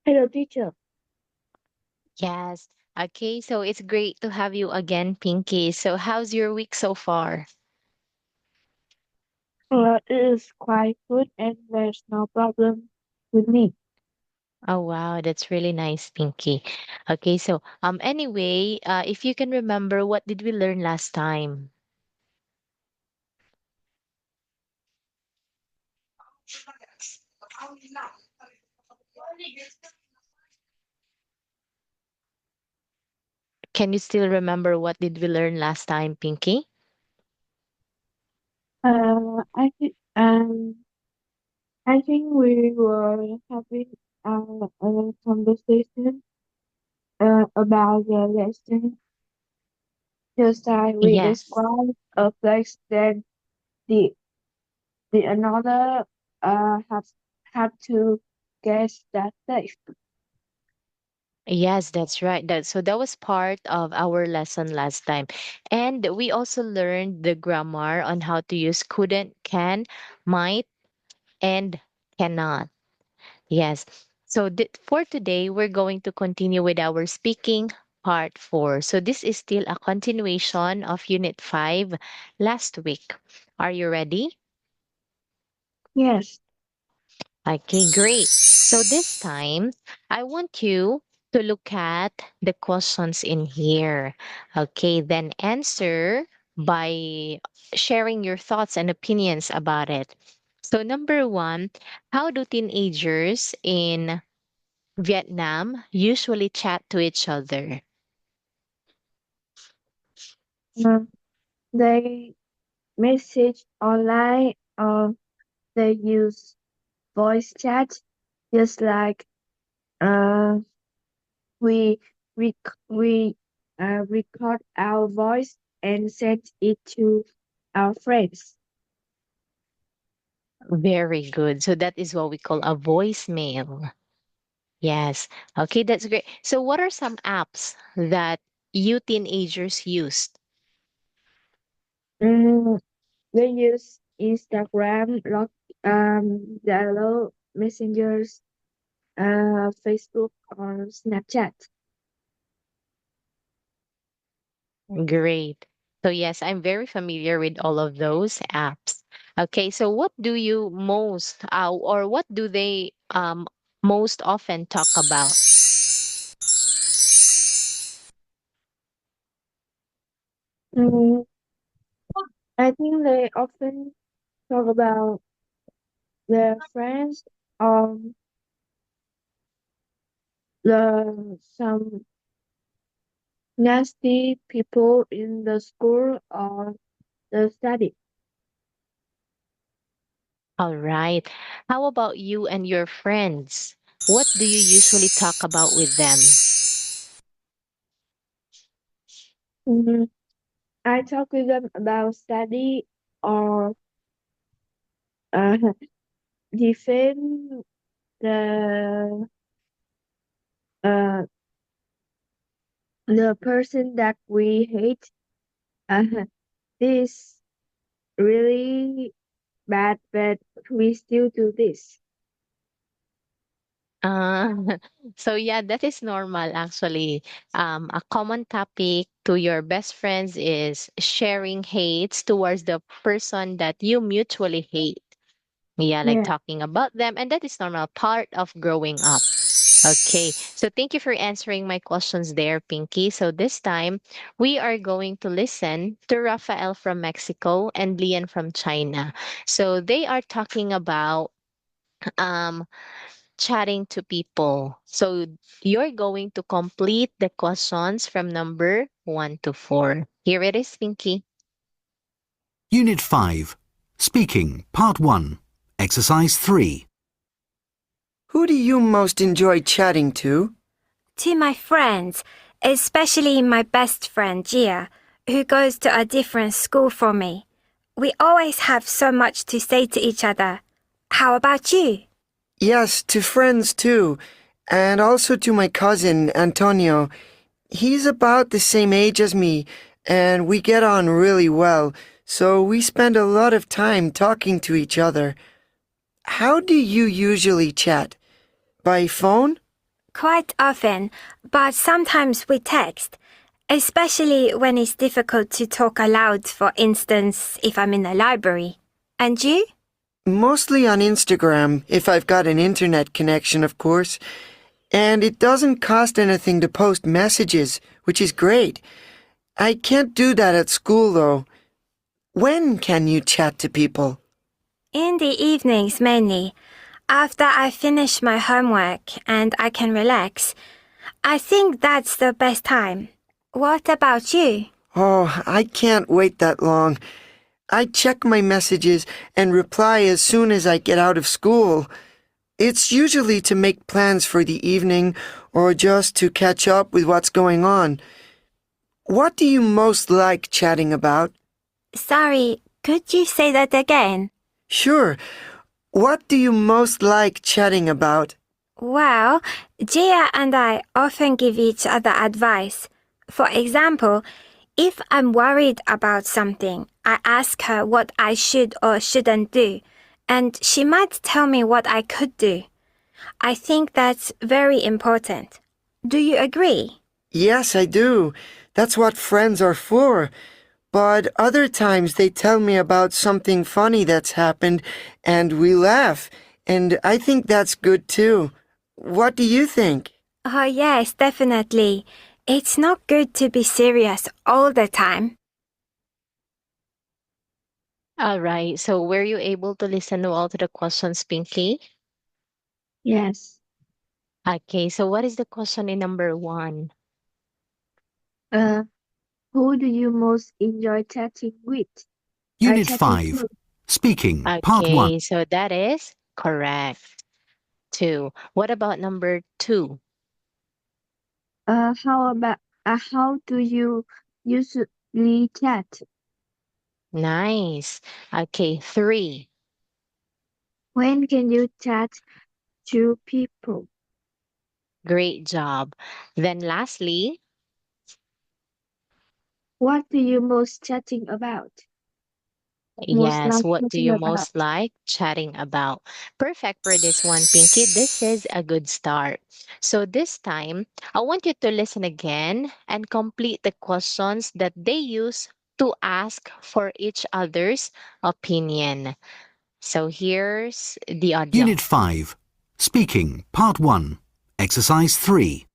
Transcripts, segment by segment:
Hello, teacher. Yes. Okay, so it's great to have you again, Pinky. So, how's your week so far? It is quite good and there's no problem with me. Oh, wow, that's really nice, Pinky. Okay, so anyway, if you can remember, what did we learn last time? Can you still remember what did we learn last time, Pinky? I think we were having a conversation about the lesson. Just I we Yes. describe a place that the the another have had to guess that place. Yes, that's right. That was part of our lesson last time. And we also learned the grammar on how to use couldn't, can, might, and cannot. Yes. So for today, we're going to continue with our speaking part 4. So this is still a continuation of Unit 5 last week. Are you ready? Yes. Okay, great. So this time, I want you to look at the questions in here. Okay, then answer by sharing your thoughts and opinions about it. So, number one, how do teenagers in Vietnam usually chat to each other? Uh, they message online or they use voice chat just like uh we we record our voice and send it to our friends. Very good. So that is what we call a voicemail. Yes. Okay, that's great. So what are some apps that you teenagers used? Mm, they use Instagram, Zalo, Messengers, Facebook, or Snapchat. Great. So yes, I'm very familiar with all of those apps. Okay, so what do you most or what do they most often talk about? Mm, I think they often talk about their friends, um, the some nasty people in the school or the study. All right. How about you and your friends? What do you usually talk about with them? Mhm. I talk with them about study or uh, defend the uh, the person that we hate. Uh, this really bad, but we still do this. Uh, so yeah, that is normal actually. A common topic to your best friends is sharing hates towards the person that you mutually hate. Yeah, like Yeah. talking about them, and that is normal part of growing up. Okay, so thank you for answering my questions there, Pinky. So this time we are going to listen to Rafael from Mexico and Lian from China. So they are talking about um chatting to people. So you're going to complete the questions from number 1 to 4. Here it is, Pinky. Unit 5. Speaking, Part 1. Exercise 3. Who do you most enjoy chatting to? To my friends, especially my best friend Gia, who goes to a different school from me. We always have so much to say to each other. How about you? Yes, to friends too, and also to my cousin, Antonio. He's about the same age as me, and we get on really well, so we spend a lot of time talking to each other. How do you usually chat? By phone? Quite often, but sometimes we text, especially when it's difficult to talk aloud, for instance, if I'm in the library. And you? Mostly on Instagram, if I've got an internet connection, of course. And it doesn't cost anything to post messages, which is great. I can't do that at school, though. When can you chat to people? In the evenings mainly, after I finish my homework and I can relax. I think that's the best time. What about you? Oh, I can't wait that long. I check my messages and reply as soon as I get out of school. It's usually to make plans for the evening or just to catch up with what's going on. What do you most like chatting about? Sorry, could you say that again? Sure. What do you most like chatting about? Well, Gia and I often give each other advice. For example, if I'm worried about something, I ask her what I should or shouldn't do, and she might tell me what I could do. I think that's very important. Do you agree? Yes, I do. That's what friends are for. But other times they tell me about something funny that's happened and we laugh, and I think that's good too. What do you think? Oh, yes, definitely. It's not good to be serious all the time. All right. So were you able to listen to all to the questions, Pinky? Yes. Okay. So what is the question in number 1? Uh, who do you most enjoy chatting with? Unit Chatting 5. to? Speaking, Part 1. Okay. So that is correct. 2. What about number 2? How do you usually chat? Nice. Okay. 3. When can you chat to people? Great job. Then lastly, What do you most chatting about? Most yes, like what do chatting you about? most like chatting about? Perfect for this one, Pinky. This is a good start. So this time, I want you to listen again and complete the questions that they use to ask for each other's opinion. So here's the audio. Unit 5. Speaking, Part 1. Exercise 3.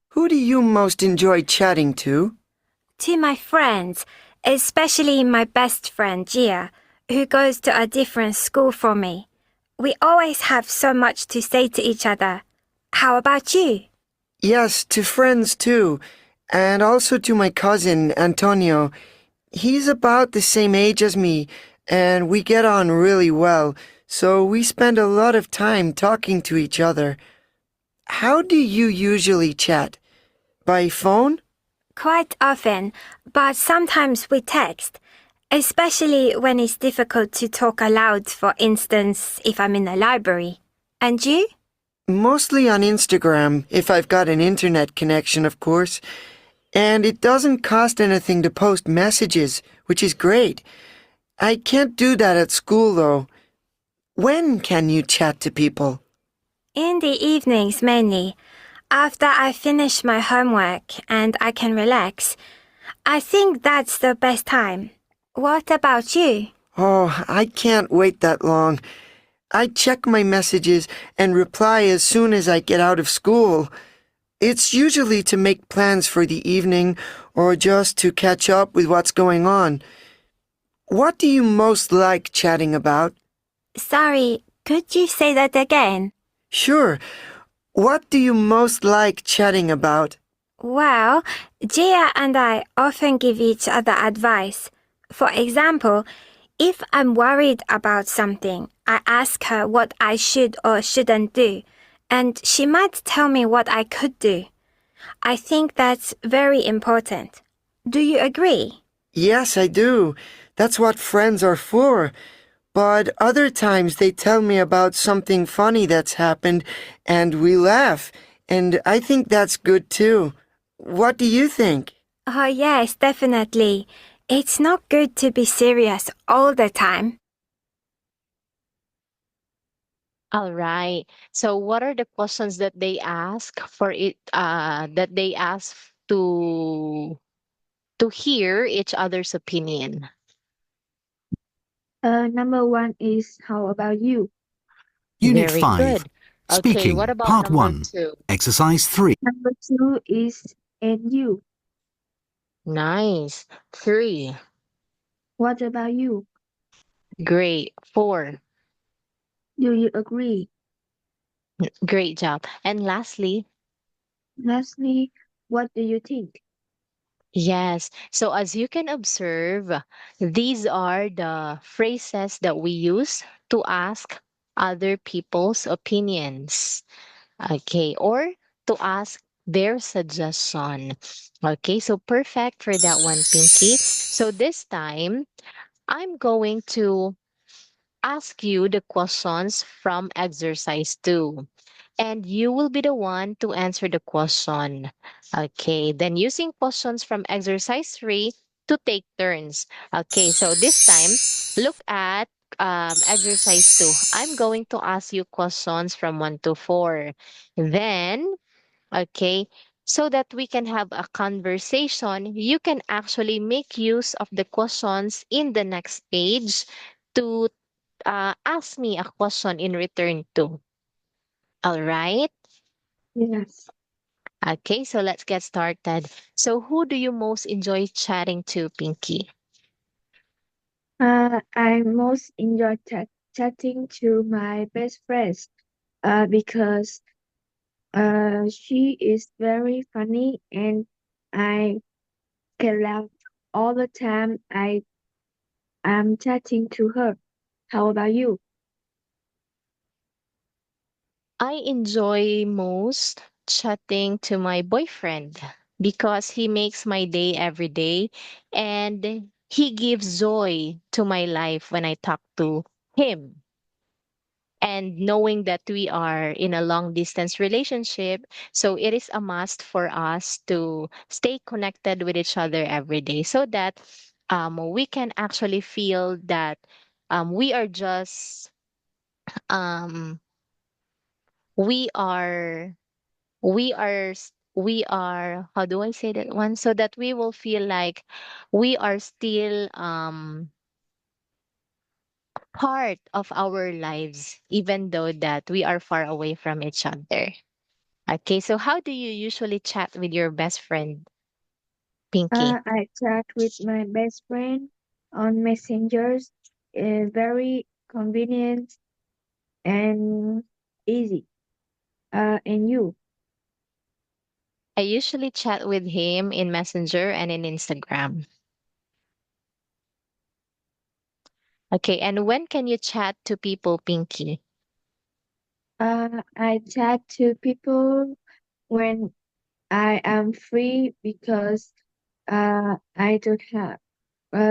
Who do you most enjoy chatting to? To my friends, especially my best friend Gia, who goes to a different school from me. We always have so much to say to each other. How about you? Yes, to friends too, and also to my cousin, Antonio. He's about the same age as me, and we get on really well, so we spend a lot of time talking to each other. How do you usually chat? By phone? Quite often, but sometimes we text, especially when it's difficult to talk aloud, for instance, if I'm in the library. And you? Mostly on Instagram, if I've got an internet connection, of course. And it doesn't cost anything to post messages, which is great. I can't do that at school, though. When can you chat to people? In the evenings mainly, after I finish my homework and I can relax. I think that's the best time. What about you? Oh, I can't wait that long. I check my messages and reply as soon as I get out of school. It's usually to make plans for the evening or just to catch up with what's going on. What do you most like chatting about? Sorry, could you say that again? Sure. What do you most like chatting about? Well, Gia and I often give each other advice. For example, if I'm worried about something, I ask her what I should or shouldn't do, and she might tell me what I could do. I think that's very important. Do you agree? Yes, I do. That's what friends are for. But other times they tell me about something funny that's happened and we laugh, and I think that's good too. What do you think? Oh, yes, definitely. It's not good to be serious all the time. All right. So what are the questions that they ask for it that they ask to hear each other's opinion? Number one is how about you? Unit Very 5. good. Okay, what Speaking, about Part number 1. 2? Exercise 3. Number two is and you. Nice. 3. What about you? Great. 4. Do you agree? Great job. And lastly, Lastly, what do you think? yes. So as you can observe, these are the phrases that we use to ask other people's opinions. Okay, or to ask their suggestion. Okay, so perfect for that one, Pinky. So this time, I'm going to ask you the questions from exercise 2. And you will be the one to answer the question. Okay, then using questions from exercise 3 to take turns. Okay, so this time, look at exercise 2. I'm going to ask you questions from 1 to 4. Then, okay, so that we can have a conversation, you can actually make use of the questions in the next page to ask me a question in return too. All right. Yes. Okay, so let's get started. So, who do you most enjoy chatting to, Pinky? I most enjoy chatting to my best friends. Because she is very funny and I can laugh all the time I am chatting to her. How about you? I enjoy most chatting to my boyfriend because he makes my day every day and he gives joy to my life when I talk to him. And knowing that we are in a long distance relationship, so it is a must for us to stay connected with each other every day so that we can actually feel that we are just um, we are we are, how do I say that one, so that we will feel like we are still part of our lives even though that we are far away from each other. Okay, so how do you usually chat with your best friend, Pinky? I chat with my best friend on messengers. Very convenient and easy. And you? I usually chat with him in Messenger and in Instagram. Okay, and when can you chat to people, Pinky? I chat to people when I am free because I don't have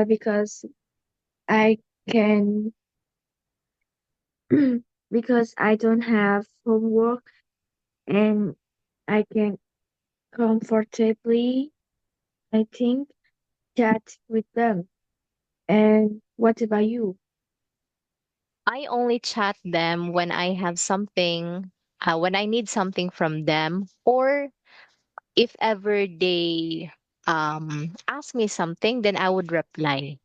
because I can because I don't have homework and I can comfortably, I think, chat with them. And what about you? I only chat them when I have something, when I need something from them, or if ever they ask me something, then I would reply.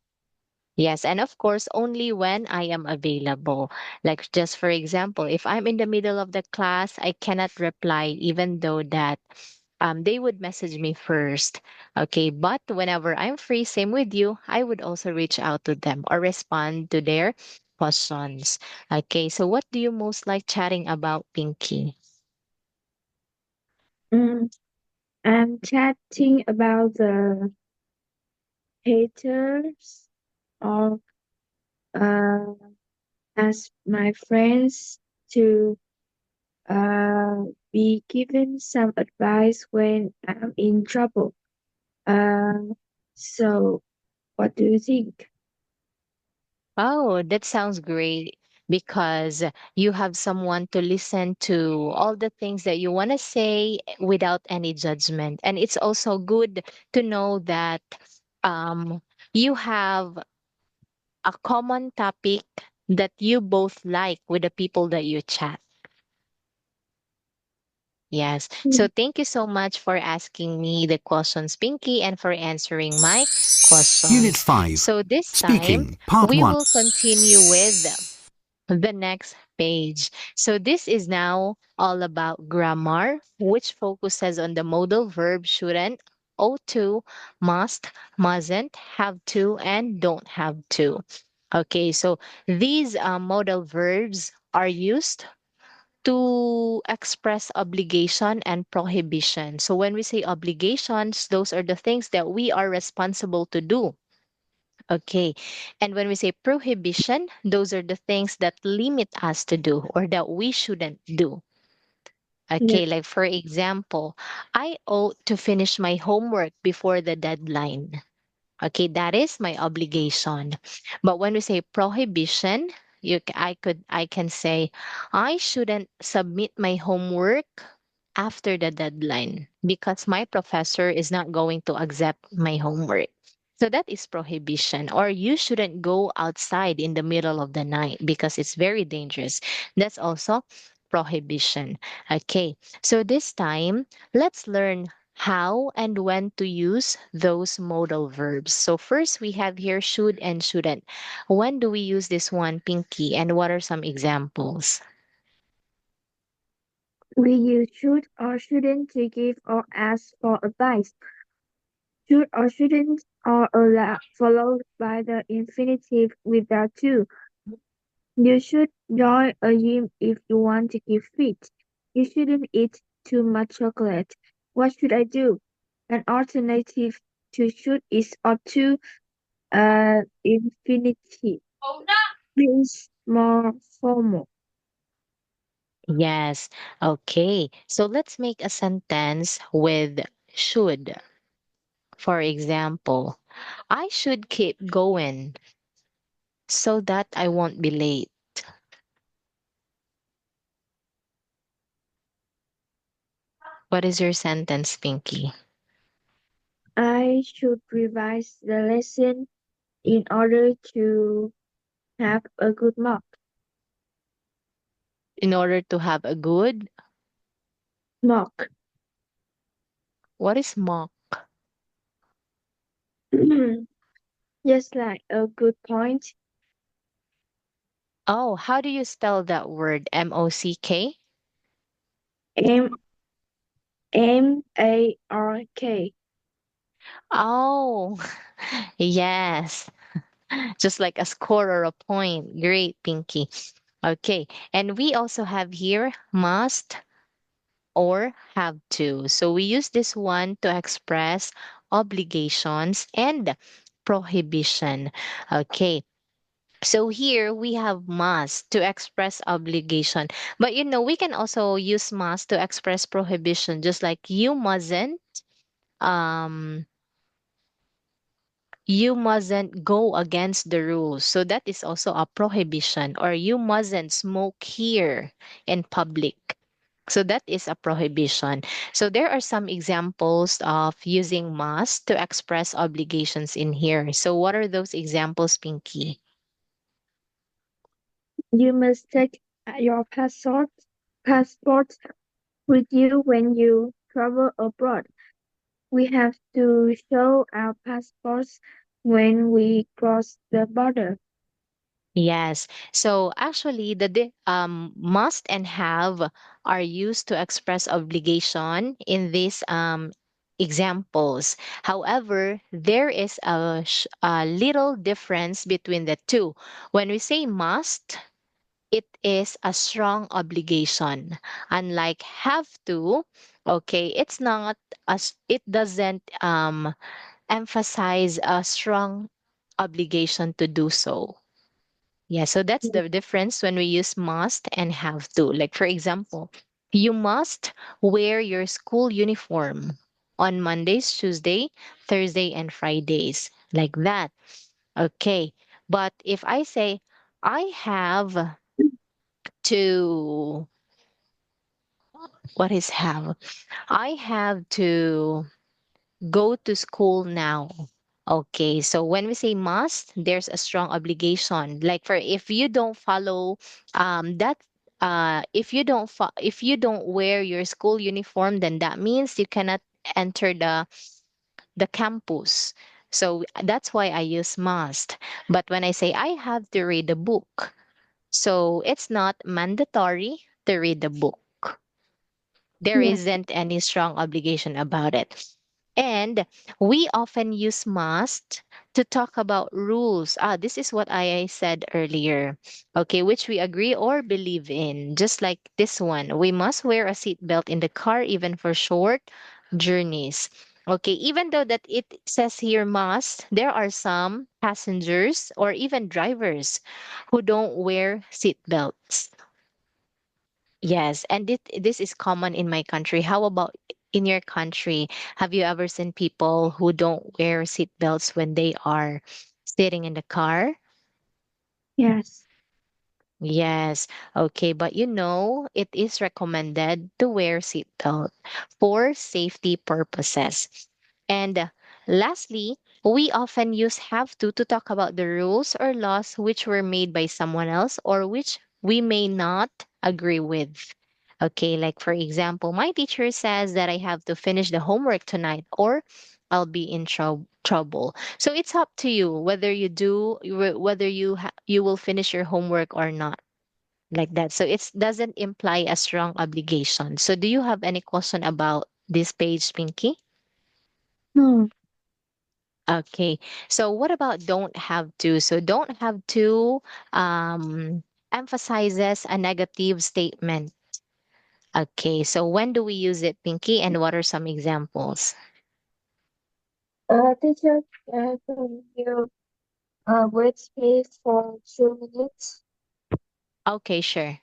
Yes, and of course, only when I am available. Like just for example, if I'm in the middle of the class, I cannot reply even though that they would message me first. Okay, but whenever I'm free, same with you, I would also reach out to them or respond to their questions. Okay, so what do you most like chatting about, Pinky? Mm, I'm chatting about the haters or uh, ask my friends to uh, be given some advice when I'm in trouble. Uh, so what do you think? Oh, that sounds great because you have someone to listen to all the things that you want to say without any judgment. And it's also good to know that um, you have a common topic that you both like with the people that you chat. Yes. So thank you so much for asking me the questions, Pinky, and for answering my Unit questions. 5. So this time, Speaking, Part we 1. will continue with the next page. So this is now all about grammar, which focuses on the modal verb shouldn't, ought to, must, mustn't, have to, and don't have to. Okay, so these modal verbs are used to express obligation and prohibition. So when we say obligations, those are the things that we are responsible to do. Okay. And when we say prohibition, those are the things that limit us to do or that we shouldn't do. Yes. Okay. Like, for example, I ought to finish my homework before the deadline. Okay. That is my obligation. But when we say prohibition, I can say, I shouldn't submit my homework after the deadline because my professor is not going to accept my homework. So that is prohibition. Or you shouldn't go outside in the middle of the night because it's very dangerous. That's also prohibition. Okay. So this time, let's learn how and when to use those modal verbs. So first we have here should and shouldn't. When do we use this one, Pinky? And what are some examples? We use should or shouldn't to give or ask for advice. Should or shouldn't are followed by the infinitive without to. You should join a gym if you want to keep fit. You shouldn't eat too much chocolate. What should I do? An alternative to should is ought to infinitive. Means more formal. Yes. Okay. So let's make a sentence with should. For example, I should keep going so that I won't be late. What is your sentence, Pinky? I should revise the lesson in order to have a good mark. In order to have a good, Mark. what is mock? Just like a good point. Oh, how do you spell that word? M-O-C-K? M Mark. Oh, yes. Just like a score or a point. Great, Pinky. Okay. And we also have here must or have to. So we use this one to express obligations and prohibition. Okay. So here we have must to express obligation. But we can also use must to express prohibition, just like um you mustn't go against the rules. So that is also a prohibition. Or you mustn't smoke here in public. So that is a prohibition. So there are some examples of using must to express obligations in here. So what are those examples, Pinky? You must take your passport with you when you travel abroad. We have to show our passports when we cross the border. Yes. So actually, must and have are used to express obligation in these examples. However, there is a little difference between the two. When we say must, it is a strong obligation. Unlike have to, okay, it doesn't emphasize a strong obligation to do so. Yeah, so that's the difference when we use must and have to. Like, for example, you must wear your school uniform on Mondays, Tuesday, Thursday, and Fridays. Like that. Okay. But if I say, I have to, what is have? I have to go to school now Okay, so when we say must, there's a strong obligation. Like for if you don't follow that if you don't wear your school uniform, then that means you cannot enter the campus. So that's why I use must. But when I say I have to read a book, so it's not mandatory to read the book. There Yes. isn't any strong obligation about it. And we often use must to talk about rules. This is what I said earlier. Okay, which we agree or believe in. Just like this one, we must wear a seatbelt in the car even for short journeys. Okay, even though that it says here must, there are some passengers or even drivers who don't wear seatbelts. Yes, and this is common in my country. How about in your country? Have you ever seen people who don't wear seat belts when they are sitting in the car? Yes. Yes. Okay, but it is recommended to wear seatbelt for safety purposes. And lastly, we often use have to talk about the rules or laws which were made by someone else or which we may not agree with. Okay, like for example, my teacher says that I have to finish the homework tonight or I'll be in trouble. So it's up to you whether you will finish your homework or not, like that. So it doesn't imply a strong obligation. So do you have any question about this page, Pinky? No. Okay. So what about don't have to? So don't have to emphasizes a negative statement. Okay. So when do we use it, Pinky? And what are some examples? Teacher, can you wait space for 2 minutes? Okay, sure.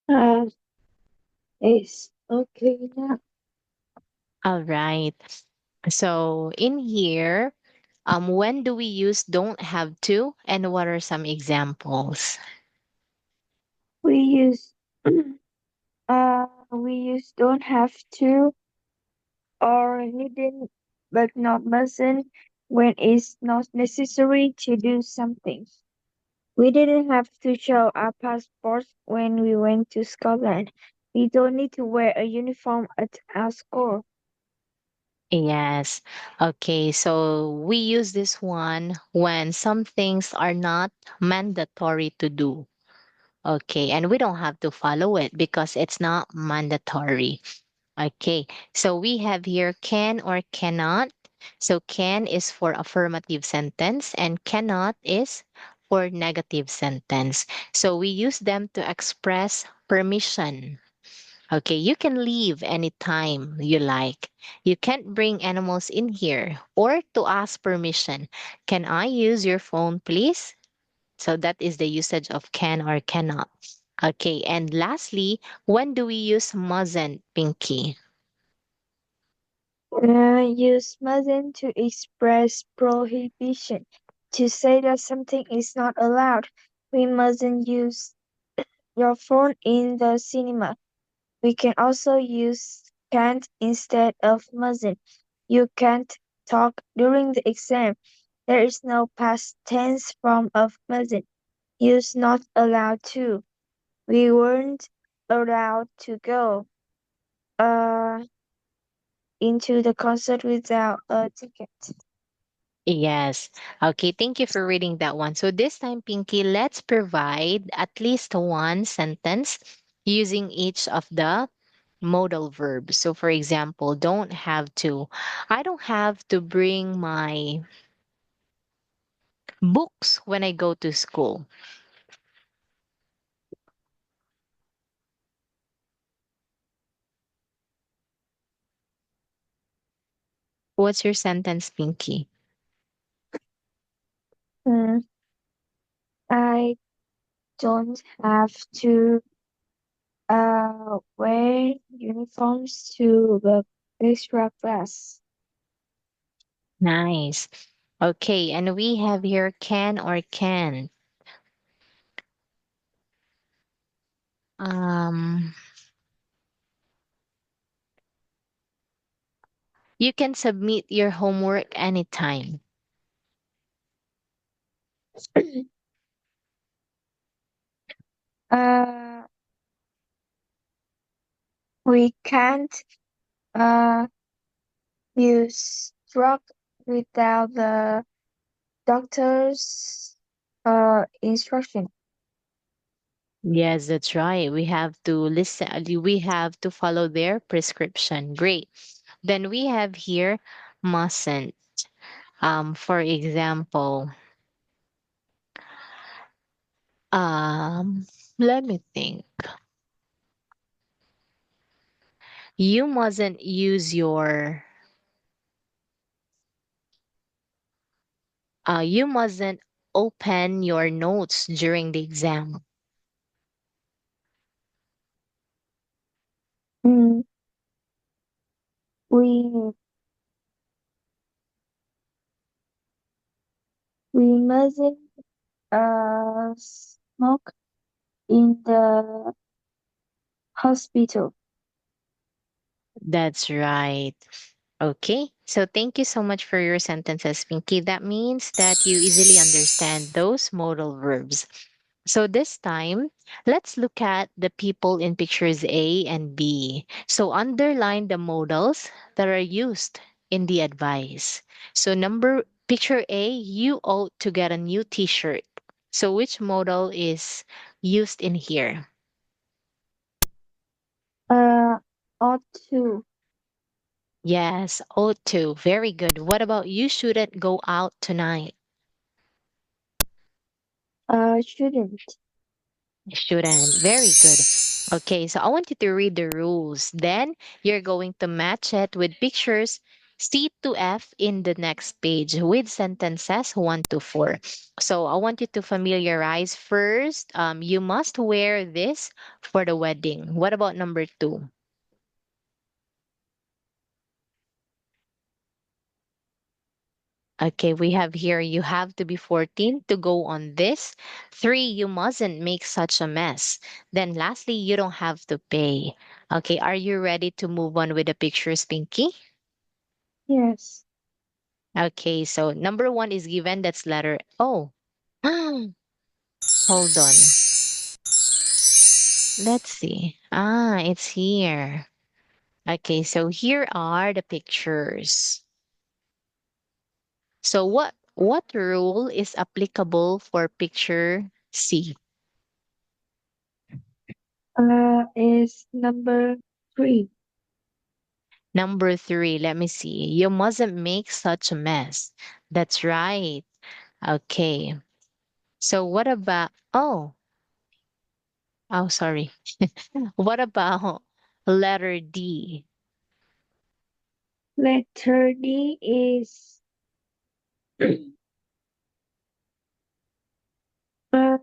Uh, it's okay now. All right. So in here, when do we use don't have to, and what are some examples? We use we use don't have to or needn't but not mustn't when it's not necessary to do something. We didn't have to show our passports when we went to Scotland. We don't need to wear a uniform at our school. Yes. Okay. So we use this one when some things are not mandatory to do. Okay. And we don't have to follow it because it's not mandatory. Okay. So we have here can or cannot. So can is for affirmative sentence and cannot is for negative sentence. So we use them to express permission. Okay, you can leave anytime you like. You can't bring animals in here. Or to ask permission, can I use your phone, please? So that is the usage of can or cannot. Okay, and lastly, when do we use mustn't, Pinky? Use mustn't to express prohibition. To say that something is not allowed. We mustn't use your phone in the cinema. We can also use can't instead of mustn't. You can't talk during the exam. There is no past tense form of mustn't. Use not allowed to. We weren't allowed to go uh into the concert without a ticket. Yes. Okay, thank you for reading that one. So this time, Pinky, let's provide at least one sentence using each of the modal verbs. So, for example, don't have to. I don't have to bring my books when I go to school. What's your sentence, Pinky? Mm, I don't have to wear uniforms to the extra class. Nice. Okay, and we have here can or can. Um, you can submit your homework anytime. Uh, we can't uh use drug without the doctor's instruction. Yes, that's right. We have to listen, we have to follow their prescription. Great. Then we have here mustn't. For example, um, let me think. You mustn't use you mustn't open your notes during the exam. Mm, we we mustn't smoke in the hospital. That's right. Okay. So thank you so much for your sentences, Pinky. That means that you easily understand those modal verbs. So this time, let's look at the people in pictures A and B. So underline the modals that are used in the advice. So picture A, you ought to get a new t-shirt. So which modal is used in here? Uh, ought to. Yes, ought to. Very good. What about you shouldn't go out tonight? Shouldn't. Shouldn't. Very good. Okay, so I want you to read the rules. Then you're going to match it with pictures C to F in the next page with sentences 1 to 4. So I want you to familiarize first. You must wear this for the wedding. What about number 2? Okay, we have here you have to be 14 to go on this. 3, you mustn't make such a mess. Then lastly, you don't have to pay. Okay, are you ready to move on with the pictures, Pinky? Yes. Okay, so number 1 is given. That's letter O. Hold on. Let's see. Ah, it's here. Okay, so here are the pictures. So what rule is applicable for picture C? Is number 3. Number 3, let me see. You mustn't make such a mess. That's right. Okay. So what about, oh, sorry. What about letter D? Letter D is uh,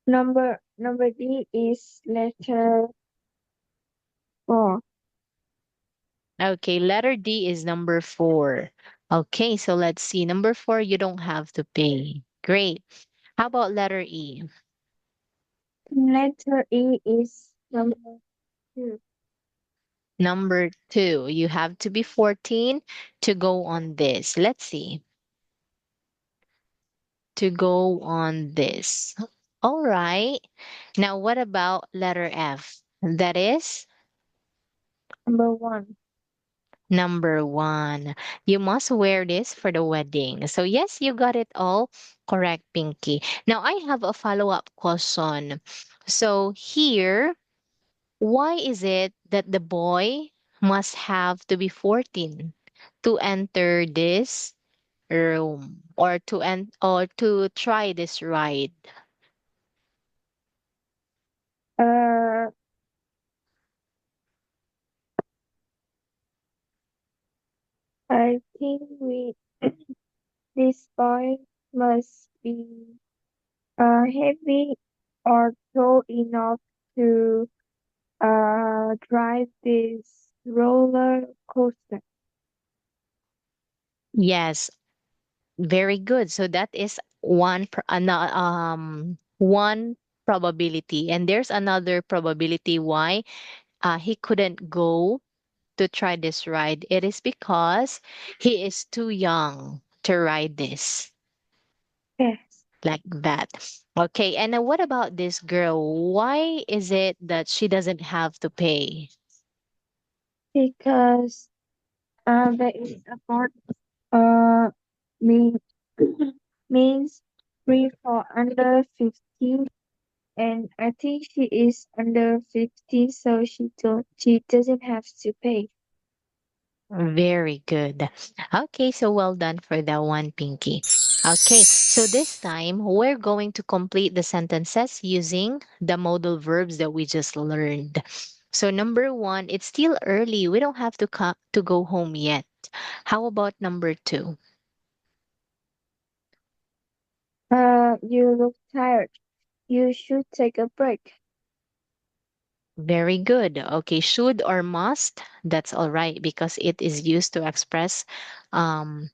number D is letter 4. Okay, letter D is number 4. Okay, so let's see. Number 4, you don't have to pay. Great. How about letter E? Letter E is number 2. Number 2, you have to be 14 to go on this. Let's see. To go on this. All right. Now, what about letter F? That is Number 1. number 1. You must wear this for the wedding. So, yes, you got it all correct, Pinky. Now, I have a follow up question. So, here, why is it that the boy must have to be 14 to enter this room or to try this ride? Uh, I think we this boy must be heavy or tall enough to drive this roller coaster. Yes, very good. So that is one probability, and there's another probability why he couldn't go to try this ride. It is because he is too young to ride this Yes, like that. Okay, and what about this girl? Why is it that she doesn't have to pay? because there is a board uh mean, means free for under 15, and I think she is under 15, so she doesn't have to pay. Very good. Okay, so well done for that one, Pinky. Okay, so this time we're going to complete the sentences using the modal verbs that we just learned. So number one, it's still early. We don't have to go home yet. How about number two? You look tired. You should take a break. Very good. Okay, should or must, that's all right because it is used to um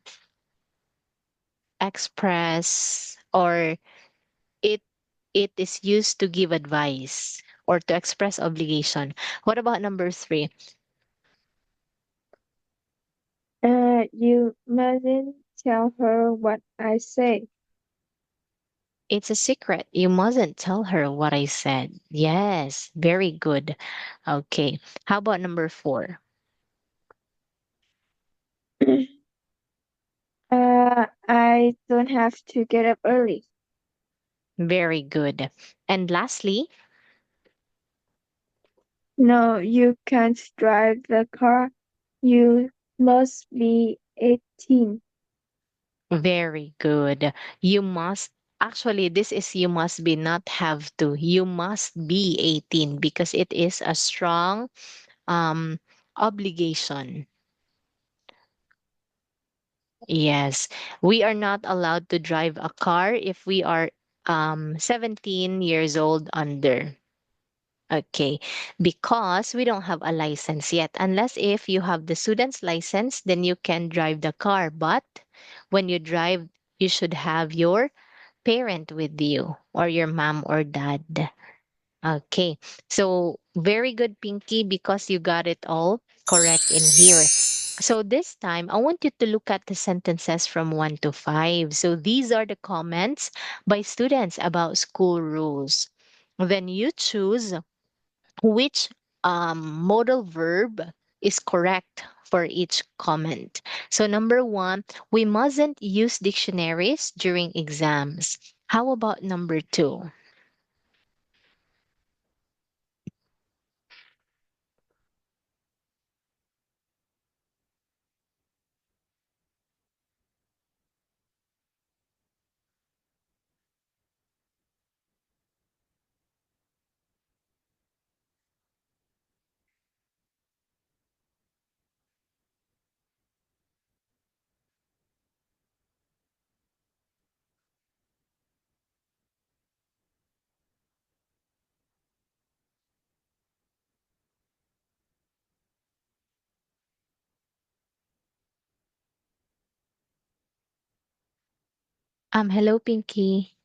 express or it it is used to give advice or to express obligation. What about number three? You mustn't tell her what I say. It's a secret. You mustn't tell her what I said. Yes, very good. Okay. How about number four? I don't have to get up early. Very good. And lastly, No, you can't drive the car. You must be 18. very good. You must actually this is you must be not have to. You must be 18 because it is a strong um obligation. Yes, we are not allowed to drive a car if we are 17 years old under. Okay, because we don't have a license yet. Unless if you have the student's license, then you can drive the car. But when you drive, you should have your parent with you or your mom or dad. Okay. So very good, Pinky, because you got it all correct in here. So this time, I want you to look at the sentences from 1 to 5. So these are the comments by students about school rules. Then you choose which modal verb is correct for each comment. So number one, we mustn't use dictionaries during exams. How about number two? Hello, Pinky.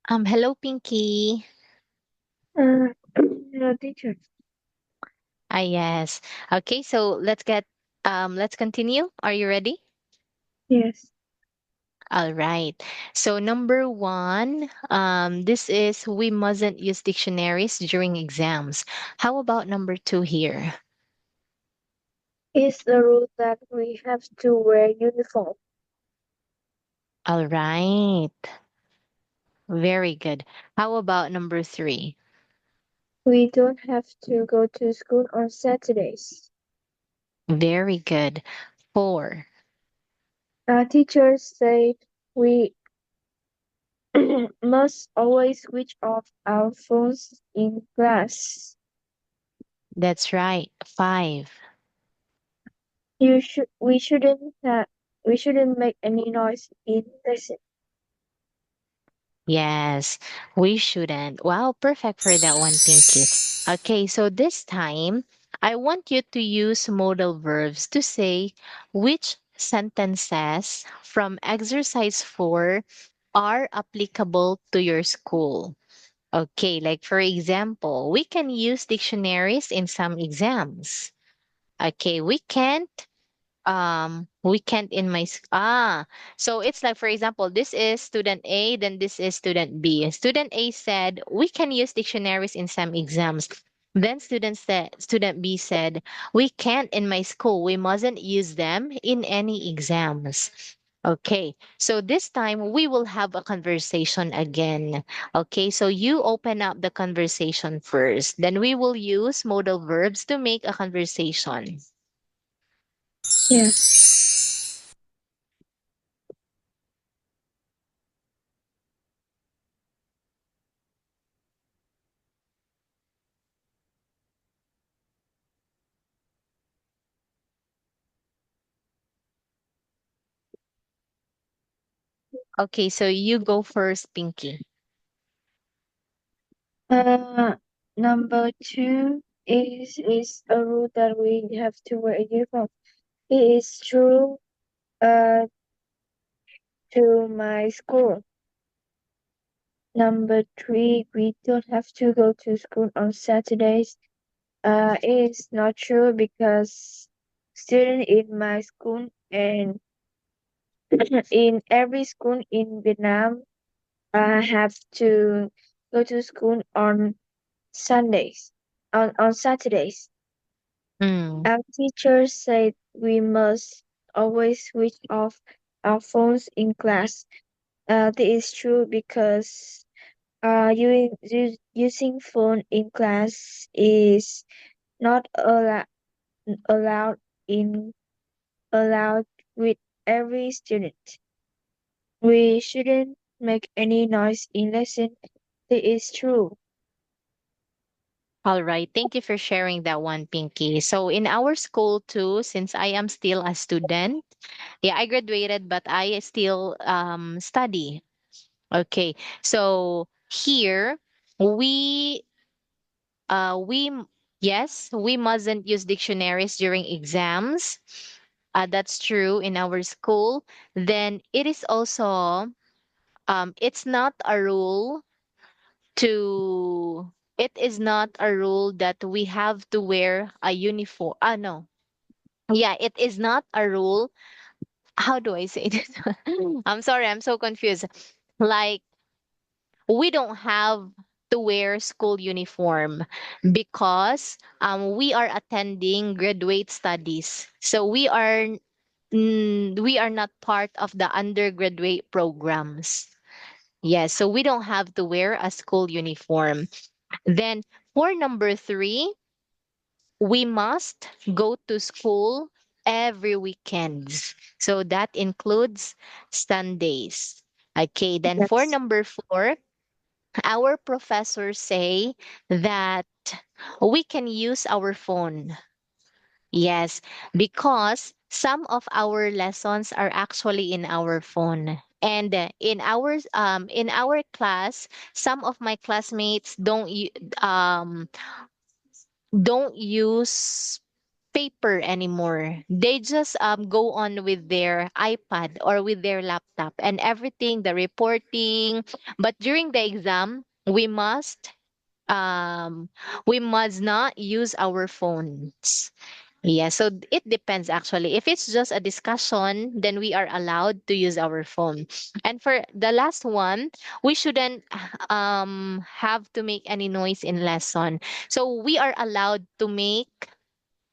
Hello, Pinky. Uh, no, teacher. Yes. Okay, so let's continue. Are you ready? Yes. All right. So number one, this is we mustn't use dictionaries during exams. How about number two here? It's the rule that we have to wear uniform. All right. Very good. How about number three? We don't have to go to school on Saturdays. Very good. Four. Teachers say we must always switch off our phones in class. That's right. Five. We shouldn't make any noise in lesson. Yes, we shouldn't. Wow, perfect for that one, Pinky. Okay, so this time I want you to use modal verbs to say which sentences from exercise 4 are applicable to your school. Okay, like for example, we can use dictionaries in some exams. Okay, we can't in so it's like, for example, this is student A, then this is student B. Student A said we can use dictionaries in some exams. Then student B said we can't in my school, we mustn't use them in any exams. Okay, so this time we will have a conversation again. Okay, so you open up the conversation first, then we will use modal verbs to make a conversation. Yes. Okay, so you go first, Pinky. Uh, Number two is a rule that we have to wear a uniform. It is true uh to my school. Number three, we don't have to go to school on Saturdays. It is not true because students in my school and in every school in Vietnam have to go to school on Sundays, on Saturdays. Mm. Our teachers said we must always switch off our phones in class. This is true because using phone in class is not allowed in allowed with every student. We shouldn't make any noise in lesson. It is true. All right. Thank you for sharing that one, Pinky. So in our school too, since I am still a student, yeah, I graduated, but I still study. Okay. So here we we yes, we mustn't use dictionaries during exams. That's true in our school. Then it is also it's not a rule to it is not a rule that we have to wear a uniform. No. Yeah, it is not a rule. How do I say this? I'm sorry, I'm so confused. Like, we don't have to wear school uniform because we are attending graduate studies. So we are not part of the undergraduate programs. Yes, so we don't have to wear a school uniform. Then for number three, we must go to school every weekends. So that includes Sundays. Okay, then for Yes. number four, our professors say that we can use our phone. Yes, because some of our lessons are actually in our phone. And in our class, some of my classmates don't use paper anymore. They just go on with their iPad or with their laptop and everything, the reporting. But during the exam, um we must not use our phones. Yeah, so it depends actually. If it's just a discussion, then we are allowed to use our phone. And for the last one, we shouldn't have to make any noise in lesson. So we are allowed to make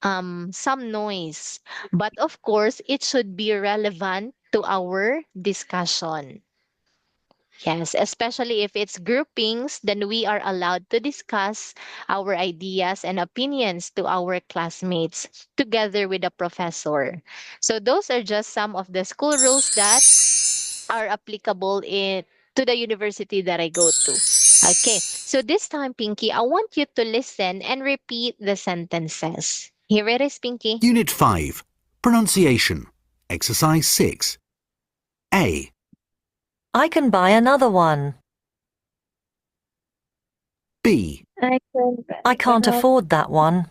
some noise, but of course it should be relevant to our discussion. Yes, especially if it's groupings, then we are allowed to discuss our ideas and opinions to our classmates together with the professor. So those are just some of the school rules that are applicable to the university that I go to. Okay, so this time, Pinky, I want you to listen and repeat the sentences. Here it is, Pinky. Unit 5. Pronunciation. Exercise 6. A. I can buy another one. B. I can buy I can't another. afford that one.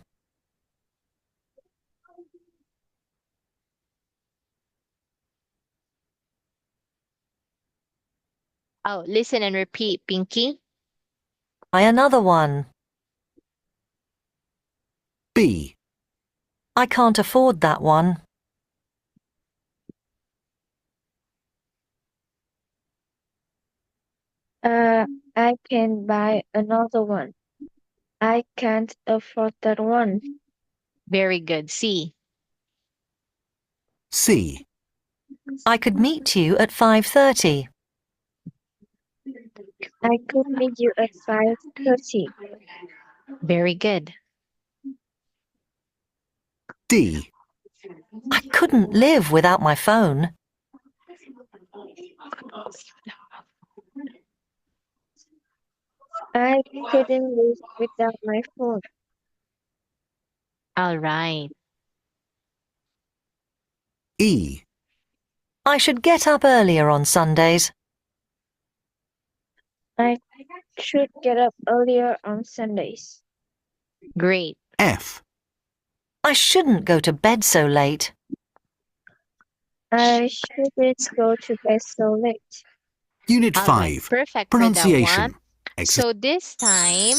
Oh, listen and repeat, Pinky. Buy another one. B. I can't afford that one. I can buy another one. I can't afford that one. Very good. C. C. I could meet you at 5:30. I could meet you at 5:30. Very good. D. I couldn't live without my phone. I couldn't live without my phone. All right. E. I should get up earlier on Sundays. I should get up earlier on Sundays. Great. F. I shouldn't go to bed so late. I shouldn't go to bed so late. Unit All right. 5. Perfect for that one. Pronunciation. So this time,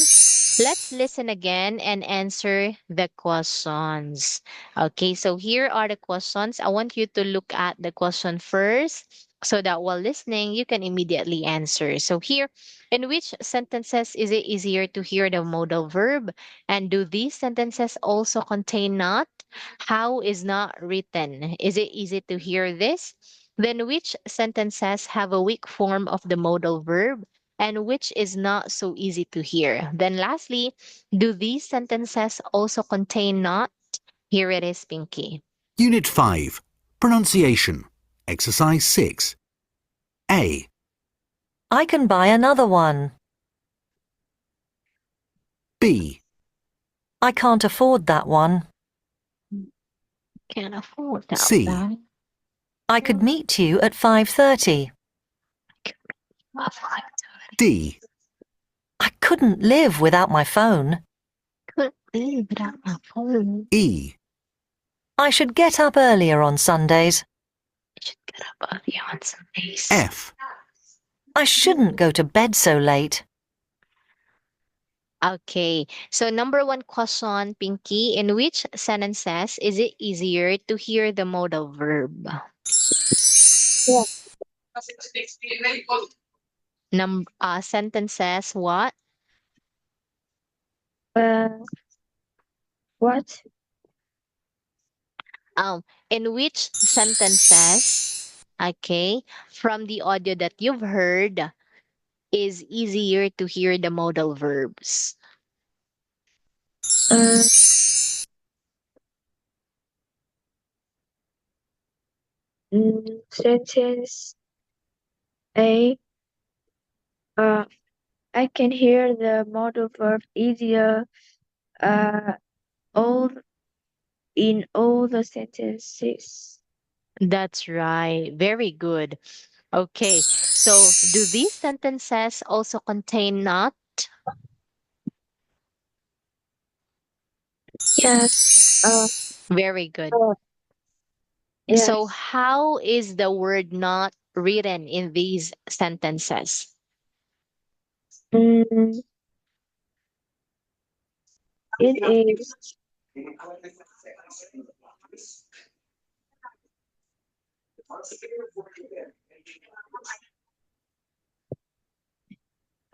let's listen again and answer the questions. Okay, so here are the questions. I want you to look at the question first so that while listening, you can immediately answer. So here, in which sentences is it easier to hear the modal verb? And do these sentences also contain not? How is not written? Is it easy to hear this? Then which sentences have a weak form of the modal verb? And which is not so easy to hear. Then lastly, do these sentences also contain not? Here it is, Pinky. Unit 5. Pronunciation. Exercise 6. A. I can buy another one. B. I can't afford that one. Can't afford that. C. one. I could meet you at 5:30. D. I couldn't live without my phone. Could live without my phone. E. I should get up earlier on Sundays. I should get up early on Sundays. F. I shouldn't go to bed so late. Okay, so number one question, Pinky, in which sentences is it easier to hear the modal verb? Yeah. Sentences what? What? In which sentences, okay, from the audio that you've heard, is easier to hear the modal verbs? Uh, Sentence A. I can hear the modal verb easier. All in all the sentences. That's right. Very good. Okay, so do these sentences also contain not? Yes. Very good. Oh, So, yes. how is the word not written in these sentences? Mm, it is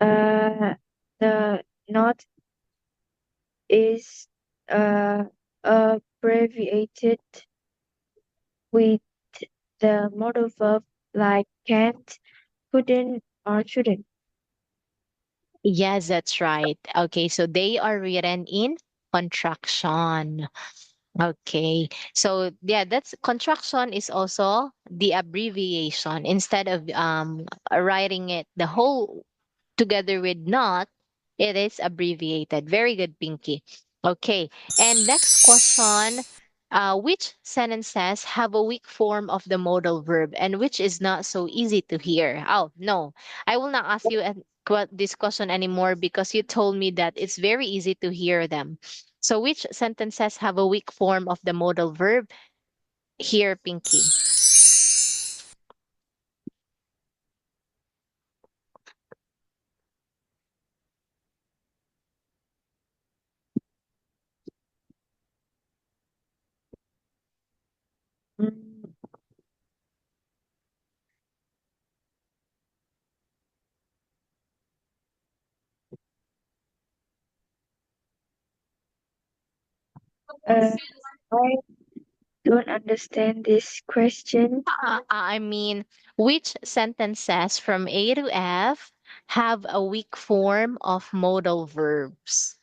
uh the not is uh abbreviated with the modal verb like can't, couldn't, or shouldn't. Yes, that's right. Okay, so they are written in contraction. Okay. So yeah, that's contraction is also the abbreviation. Instead of writing it the whole together with not, it is abbreviated. Very good, Pinky. Okay. And next question. Which sentences have a weak form of the modal verb and which is not so easy to hear? Oh, no. I will not ask you this question anymore because you told me that it's very easy to hear them. So, which sentences have a weak form of the modal verb? Here, Pinky. Mm, uh, I don't understand this question. I mean, which sentences from A to F have a weak form of modal verbs?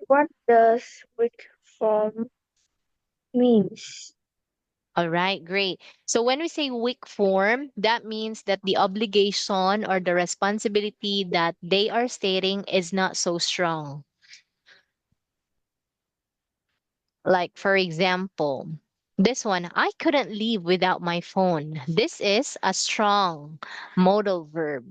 What does weak form means? All right, great. So when we say weak form, that means that the obligation or the responsibility that they are stating is not so strong. Like, for example, this one, I couldn't live without my phone. This is a strong modal verb.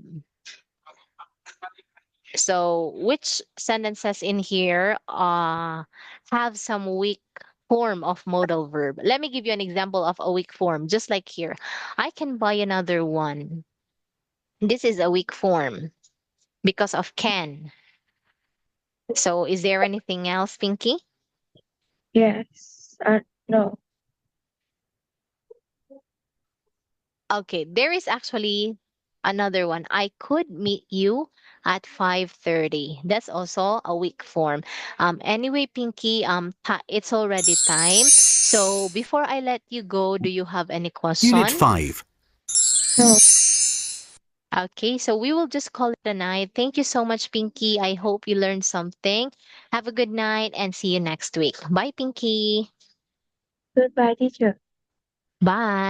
So, which sentences in here have some weak form of modal verb? Let me give you an example of a weak form, just like here. I can buy another one. This is a weak form because of can. So, is there anything else, Pinky? Yes. No. Okay, there is actually another one. I could meet you at 5:30. That's also a weak form. Anyway, Pinky, it's already time. So before I let you go, do you have any Unit question? 5. No. Okay, so we will just call it a night. Thank you so much, Pinky. I hope you learned something. Have a good night and see you next week. Bye, Pinky. Goodbye, teacher. Bye.